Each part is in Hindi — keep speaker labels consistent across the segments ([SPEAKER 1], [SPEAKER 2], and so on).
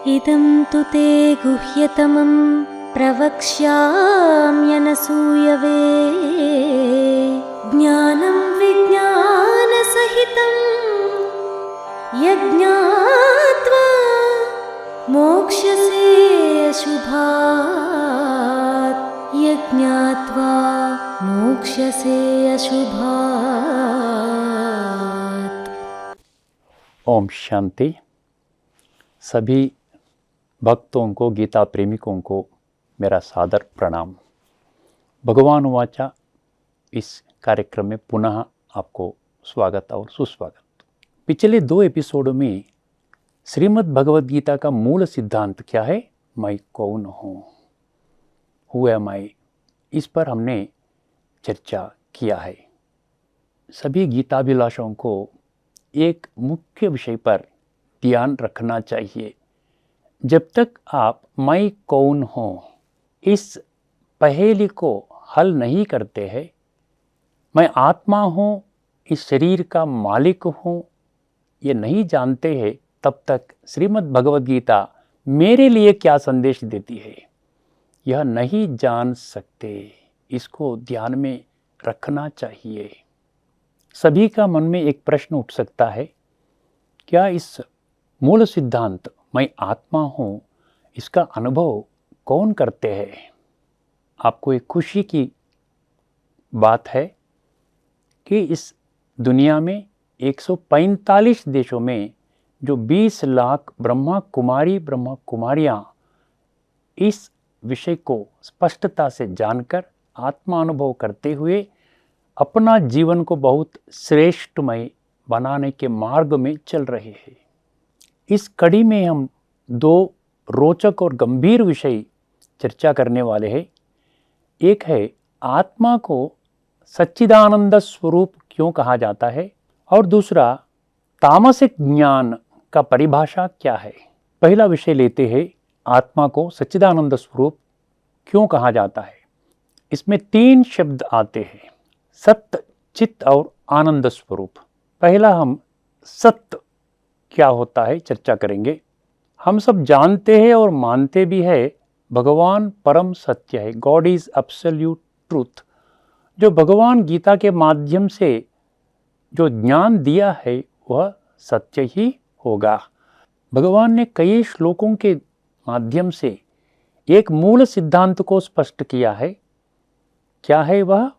[SPEAKER 1] इदं तु ते गुह्यतमं प्रवक्ष्याम्यनसूयवे ज्ञानं विज्ञानसहितं यज्ञात्वा मोक्ष्यसे अशुभात् यज्ञात्वा मोक्ष्यसे अशुभात्।
[SPEAKER 2] ओम शांति। सभी भक्तों को, गीता प्रेमिकों को मेरा सादर प्रणाम। भगवान वाचा इस कार्यक्रम में पुनः आपको स्वागत और सुस्वागत। पिछले 2 एपिसोड में श्रीमद् भगवद गीता का मूल सिद्धांत क्या है, मैं कौन हूँ, हु एम आई, इस पर हमने चर्चा किया है। सभी गीताभिलाषों को एक मुख्य विषय पर ध्यान रखना चाहिए। जब तक आप मैं कौन हूँ इस पहेली को हल नहीं करते हैं, मैं आत्मा हूँ, इस शरीर का मालिक हूँ, ये नहीं जानते हैं, तब तक श्रीमद् भगवद गीता मेरे लिए क्या संदेश देती है यह नहीं जान सकते। इसको ध्यान में रखना चाहिए। सभी का मन में एक प्रश्न उठ सकता है, क्या इस मूल सिद्धांत मैं आत्मा हूँ इसका अनुभव कौन करते हैं? आपको एक खुशी की बात है कि इस दुनिया में 145 देशों में जो 20 लाख ब्रह्मा कुमारी ब्रह्मा कुमारियाँ इस विषय को स्पष्टता से जानकर आत्मा अनुभव करते हुए अपना जीवन को बहुत श्रेष्ठमय बनाने के मार्ग में चल रहे हैं। इस कड़ी में हम 2 रोचक और गंभीर विषय चर्चा करने वाले हैं। एक है आत्मा को सच्चिदानंद स्वरूप क्यों कहा जाता है, और दूसरा तामसिक ज्ञान का परिभाषा क्या है। पहला विषय लेते हैं, आत्मा को सच्चिदानंद स्वरूप क्यों कहा जाता है। इसमें 3 शब्द आते हैं, सत्य, चित्त और आनंद स्वरूप। पहला हम सत्य क्या होता है चर्चा करेंगे। हम सब जानते हैं और मानते भी है भगवान परम सत्य है, गॉड इज एब्सोल्यूट ट्रूथ। जो भगवान गीता के माध्यम से जो ज्ञान दिया है वह सत्य ही होगा। भगवान ने कई श्लोकों के माध्यम से एक मूल सिद्धांत को स्पष्ट किया है। क्या है वह?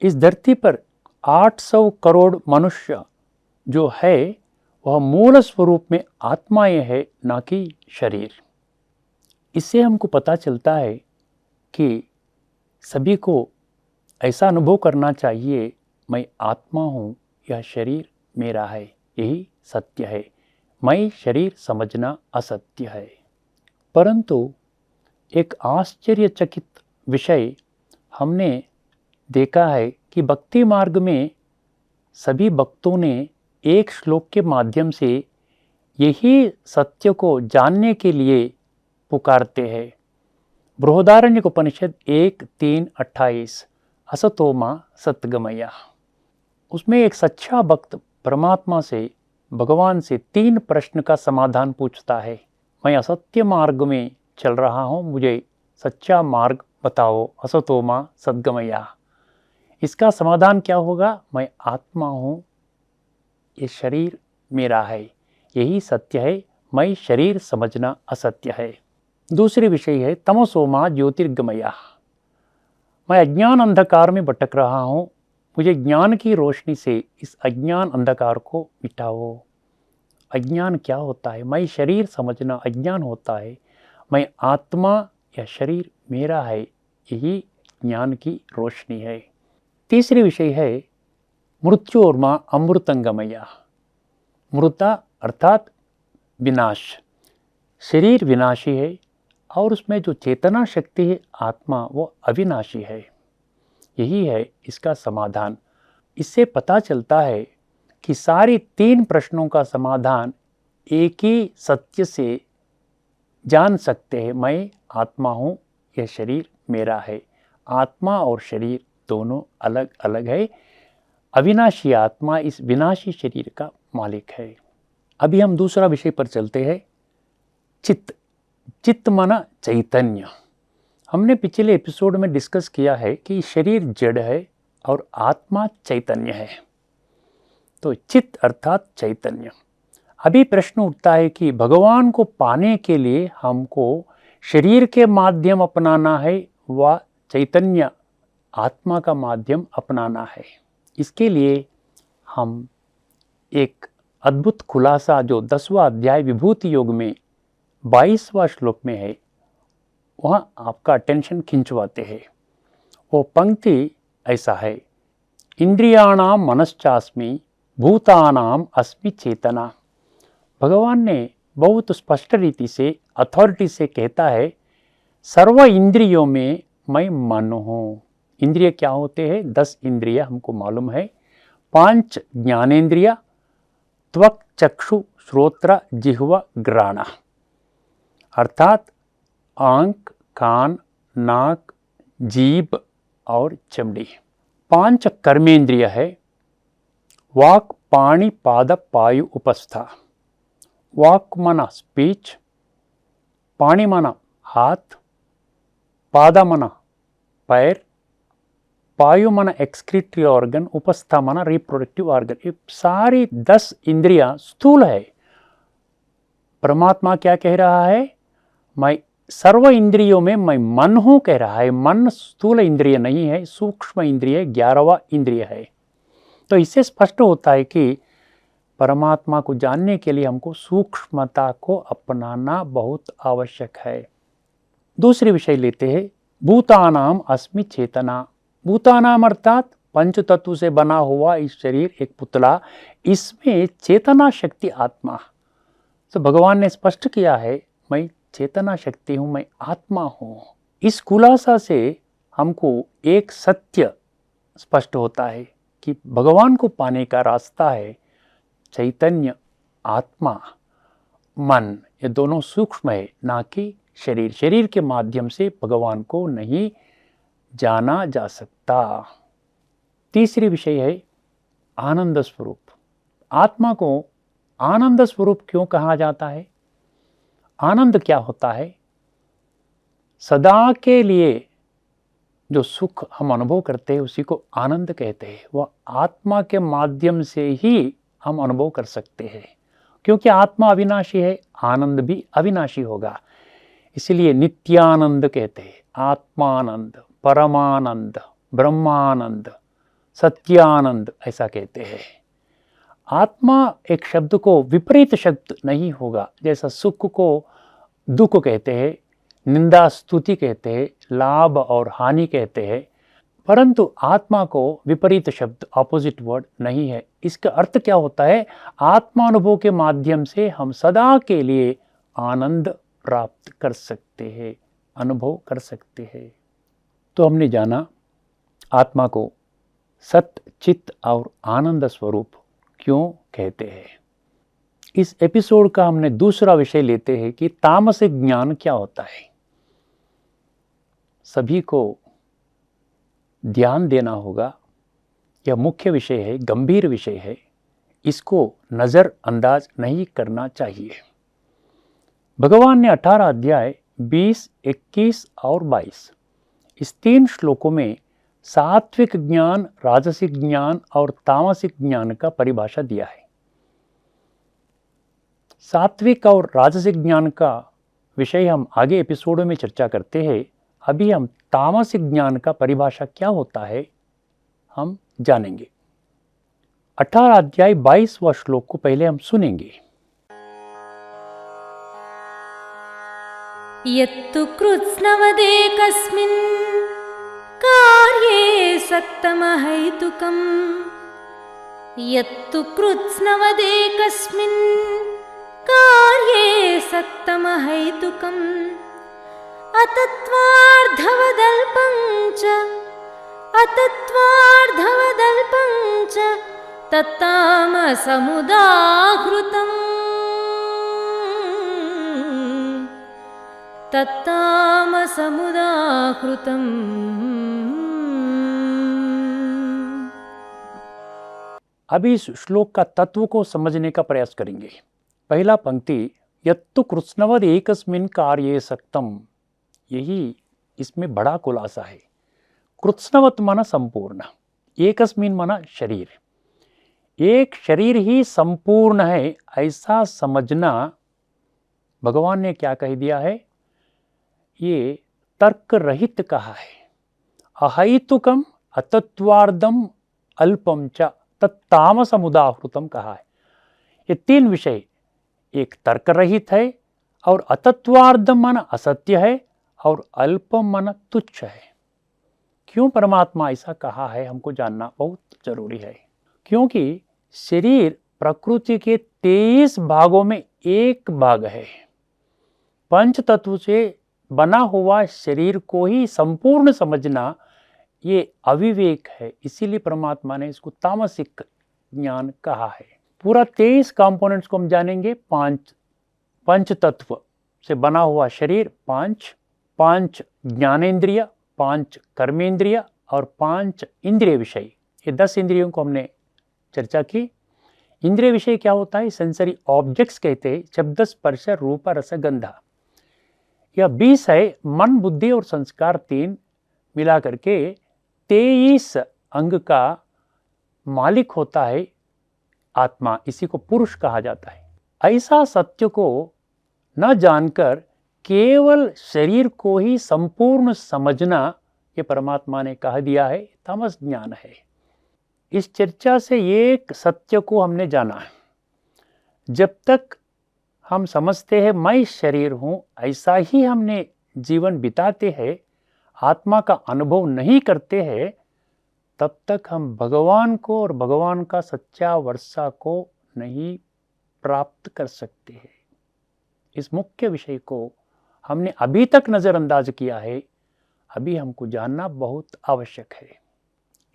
[SPEAKER 2] इस धरती पर 800 करोड़ मनुष्य जो है वह मूल स्वरूप में आत्माएं है, ना कि शरीर। इससे हमको पता चलता है कि सभी को ऐसा अनुभव करना चाहिए, मैं आत्मा हूँ, यह शरीर मेरा है, यही सत्य है। मैं शरीर समझना असत्य है। परंतु एक आश्चर्यचकित विषय हमने देखा है कि भक्ति मार्ग में सभी भक्तों ने एक श्लोक के माध्यम से यही सत्य को जानने के लिए पुकारते हैं। बृहदारण्यक उपनिषद 1:3-28 असतोमा सद्गमय। उसमें एक सच्चा भक्त परमात्मा से, भगवान से 3 प्रश्न का समाधान पूछता है। मैं असत्य मार्ग में चल रहा हूँ, मुझे सच्चा मार्ग बताओ, असतोमा सद्गमय। इसका समाधान क्या होगा? मैं आत्मा हूँ, ये शरीर मेरा है, यही सत्य है, मैं शरीर समझना असत्य है। दूसरी विषय है तमसोमा ज्योतिर्गमय। मैं अज्ञान अंधकार में भटक रहा हूँ, मुझे ज्ञान की रोशनी से इस अज्ञान अंधकार को मिटाओ। अज्ञान क्या होता है? मैं शरीर समझना अज्ञान होता है। मैं आत्मा या शरीर मेरा है, यही ज्ञान की रोशनी है। तीसरी विषय है मृत्योर्मा अमृतंगमय। मृता अर्थात विनाश। शरीर विनाशी है और उसमें जो चेतना शक्ति है आत्मा, वो अविनाशी है। यही है इसका समाधान। इससे पता चलता है कि सारी 3 प्रश्नों का समाधान एक ही सत्य से जान सकते हैं। मैं आत्मा हूँ, यह शरीर मेरा है। आत्मा और शरीर दोनों अलग अलग है। अविनाशी आत्मा इस विनाशी शरीर का मालिक है। अभी हम दूसरा विषय पर चलते हैं। चित्त, चित्त माना चैतन्य। हमने पिछले एपिसोड में डिस्कस किया है कि शरीर जड़ है और आत्मा चैतन्य है। तो चित्त अर्थात चैतन्य। अभी प्रश्न उठता है कि भगवान को पाने के लिए हमको शरीर के माध्यम अपनाना है व चैतन्य आत्मा का माध्यम अपनाना है। इसके लिए हम एक अद्भुत खुलासा जो 10वां अध्याय विभूति योग में 22वां श्लोक में है, वहाँ आपका अटेंशन खिंचवाते हैं। वो पंक्ति ऐसा है, इंद्रियाणाम मनश्चास्मि भूतानाम अस्मि चेतना। भगवान ने बहुत स्पष्ट रीति से अथॉरिटी से कहता है, सर्व इंद्रियों में मैं मन हूँ। इंद्रिय क्या होते हैं? 10 इंद्रिय हमको मालूम है। 5 ज्ञानेन्द्रिय, त्वक चक्षु श्रोत्र जिह्वा घ्राण, अर्थात आंख, कान, नाक, जीभ और चमड़ी। 5 कर्मेंद्रिय है, वाक पाणि पाद पायु उपस्था। वाक माना स्पीच, पाणी माना हाथ, पादा माना पैर, पायु माना एक्सक्रीटरी ऑर्गन, उपस्था माना रिप्रोडक्टिव ऑर्गन। ये सारी 10 इंद्रियां स्थूल है। परमात्मा क्या कह रहा है? मैं सर्व इंद्रियों में मैं मन हूं कह रहा है। मन स्थूल इंद्रिय नहीं है, सूक्ष्म इंद्रिय 11वां इंद्रिय है। तो इससे स्पष्ट होता है कि परमात्मा को जानने के लिए हमको सूक्ष्मता को अपनाना बहुत आवश्यक है। दूसरे विषय लेते हैं, भूतानाम अस्मि चेतना। भूतानाम अर्थात पंच तत्व से बना हुआ इस शरीर एक पुतला, इसमें चेतना शक्ति आत्मा। तो भगवान ने स्पष्ट किया है, मैं चेतना शक्ति हूं, मैं आत्मा हूं। इस खुलासा से हमको एक सत्य स्पष्ट होता है कि भगवान को पाने का रास्ता है चैतन्य, आत्मा, मन, ये दोनों सूक्ष्म है, ना कि शरीर। शरीर के माध्यम से भगवान को नहीं जाना जा सकता। तीसरी विषय है आनंद स्वरूप। आत्मा को आनंद स्वरूप क्यों कहा जाता है? आनंद क्या होता है? सदा के लिए जो सुख हम अनुभव करते हैं उसी को आनंद कहते हैं। वह आत्मा के माध्यम से ही हम अनुभव कर सकते हैं, क्योंकि आत्मा अविनाशी है, आनंद भी अविनाशी होगा। इसलिए नित्यानंद कहते हैं, आत्मानंद, परमानंद, ब्रह्मानंद, सत्यानंद ऐसा कहते हैं। आत्मा एक शब्द को विपरीत शब्द नहीं होगा। जैसा सुख को दुख कहते हैं, निंदा स्तुति कहते हैं, लाभ और हानि कहते हैं, परंतु आत्मा को विपरीत शब्द ऑपोजिट वर्ड नहीं है। इसका अर्थ क्या होता है? आत्मानुभव के माध्यम से हम सदा के लिए आनंद प्राप्त कर सकते हैं, अनुभव कर सकते हैं। तो हमने जाना आत्मा को सत्य, चित्त और आनंद स्वरूप क्यों कहते हैं। इस एपिसोड का हमने दूसरा विषय लेते हैं कि तामसिक ज्ञान क्या होता है। सभी को ध्यान देना होगा, यह मुख्य विषय है, गंभीर विषय है, इसको नज़रअंदाज नहीं करना चाहिए। भगवान ने 18 अध्याय 20, 21 और 22 इस 3 श्लोकों में सात्विक ज्ञान, राजसिक ज्ञान और तामसिक ज्ञान का परिभाषा दिया है। सात्विक और राजसिक ज्ञान का विषय हम आगे एपिसोडों में चर्चा करते हैं। अभी हम तामसिक ज्ञान का परिभाषा क्या होता है हम जानेंगे। 18 अध्याय 22वां श्लोक को पहले हम सुनेंगे।
[SPEAKER 1] यत्तु कृत्स्नवदेकस्मिन् कार्ये सक्तमहैतुकम्, यत्तु कृत्स्नवदेकस्मिन् कार्ये सक्तमहैतुकम्, अतत्त्वार्धवदल्पं च तत्तामसमुदाहृतम्, तत्तामसमुदाहृतम्।
[SPEAKER 2] अभी इस श्लोक का तत्व को समझने का प्रयास करेंगे। पहला पंक्ति यत्तु कृत्स्नवद एकस्मिन् कार्ये सक्तम, यही इसमें बड़ा खुलासा है। कृत्स्नवत माना संपूर्ण, एकस्मिन् माना शरीर, एक शरीर ही संपूर्ण है ऐसा समझना भगवान ने क्या कह दिया है, ये तर्क रहित कहा है। अहैतुकम अतत्वार्धम अल्पम च तत्तामसमुदाहृतम कहा है। ये तीन विषय, एक तर्क रहित है और अतत्वार्धम माना असत्य है और अल्पम माना तुच्छ है। क्यों परमात्मा ऐसा कहा है हमको जानना बहुत जरूरी है, क्योंकि शरीर प्रकृति के 23 भागों में एक भाग है। पंच तत्व से बना हुआ शरीर को ही संपूर्ण समझना ये अविवेक है, इसीलिए परमात्मा ने इसको तामसिक ज्ञान कहा है। पूरा 23 कंपोनेंट्स को हम जानेंगे। पंच तत्व से बना हुआ शरीर, पांच ज्ञानेंद्रिय, 5 कर्मेंद्रिय और 5 इंद्रिय विषय, ये 10 इंद्रियों को हमने चर्चा की। इंद्रिय विषय क्या होता है, सेंसरी ऑब्जेक्ट्स कहते हैं, शब्द स्पर्श रूप रस गंध। यह 20 है, मन बुद्धि और संस्कार 3 मिला करके 23 अंग का मालिक होता है आत्मा, इसी को पुरुष कहा जाता है। ऐसा सत्य को न जानकर केवल शरीर को ही संपूर्ण समझना, ये परमात्मा ने कह दिया है, तामस ज्ञान है। इस चर्चा से एक सत्य को हमने जाना है, जब तक हम समझते हैं मैं शरीर हूं, ऐसा ही हमने जीवन बिताते हैं, आत्मा का अनुभव नहीं करते हैं, तब तक हम भगवान को और भगवान का सच्चा वर्षा को नहीं प्राप्त कर सकते हैं। इस मुख्य विषय को हमने अभी तक नजरअंदाज किया है, अभी हमको जानना बहुत आवश्यक है।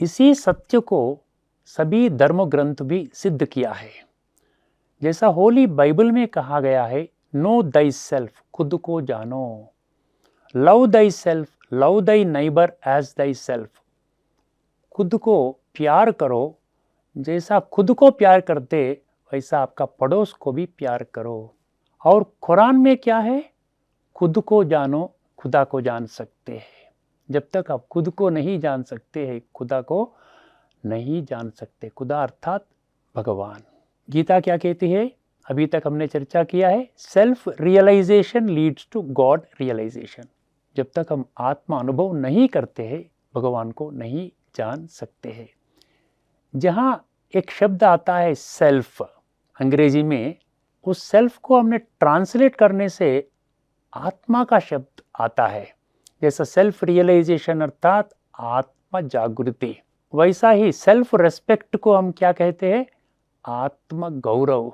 [SPEAKER 2] इसी सत्य को सभी धर्म ग्रंथ भी सिद्ध किया है। जैसा होली बाइबल में कहा गया है, नो दाई सेल्फ, खुद को जानो, love thy self, love thy neighbour as thy self, खुद को प्यार करो, जैसा खुद को प्यार करते वैसा आपका पड़ोस को भी प्यार करो। और कुरान में क्या है, खुद को जानो खुदा को जान सकते हैं। जब तक आप खुद को नहीं जान सकते हैं, खुदा को नहीं जान सकते। खुदा अर्थात भगवान। गीता क्या कहती है, अभी तक हमने चर्चा किया है, self realization leads to God realization. जब तक हम आत्मा अनुभव नहीं करते हैं, भगवान को नहीं जान सकते हैं। जहाँ एक शब्द आता है सेल्फ अंग्रेजी में, उस सेल्फ को हमने ट्रांसलेट करने से आत्मा का शब्द आता है। जैसा सेल्फ रियलाइजेशन अर्थात आत्मा जागृति, वैसा ही सेल्फ रेस्पेक्ट को हम क्या कहते हैं, आत्म गौरव।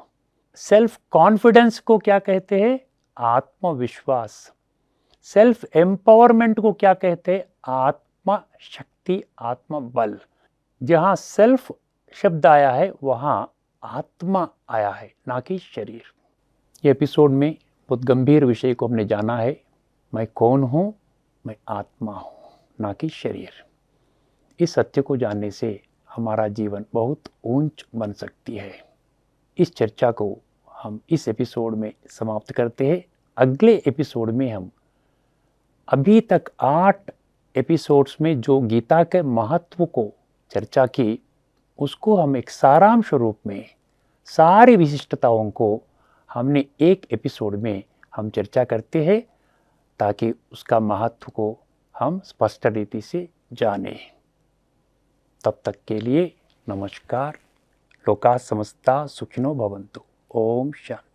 [SPEAKER 2] सेल्फ कॉन्फिडेंस को क्या कहते हैं, आत्मविश्वास। सेल्फ एम्पावरमेंट को क्या कहते हैं, आत्मा शक्ति, आत्मा बल। जहाँ सेल्फ शब्द आया है वहाँ आत्मा आया है, ना कि शरीर। ये एपिसोड में बहुत गंभीर विषय को हमने जाना है, मैं कौन हूँ, मैं आत्मा हूँ, ना कि शरीर। इस सत्य को जानने से हमारा जीवन बहुत ऊंच बन सकती है। इस चर्चा को हम इस एपिसोड में समाप्त करते हैं। अगले एपिसोड में हम अभी तक 8 एपिसोड्स में जो गीता के महत्व को चर्चा की, उसको हम एक सारांश रूप में सारी विशिष्टताओं को हमने एक एपिसोड में हम चर्चा करते हैं, ताकि उसका महत्व को हम स्पष्ट रीति से जानें। तब तक के लिए नमस्कार। लोका समस्ता सुखिनो भवन्तु। ओम शांति।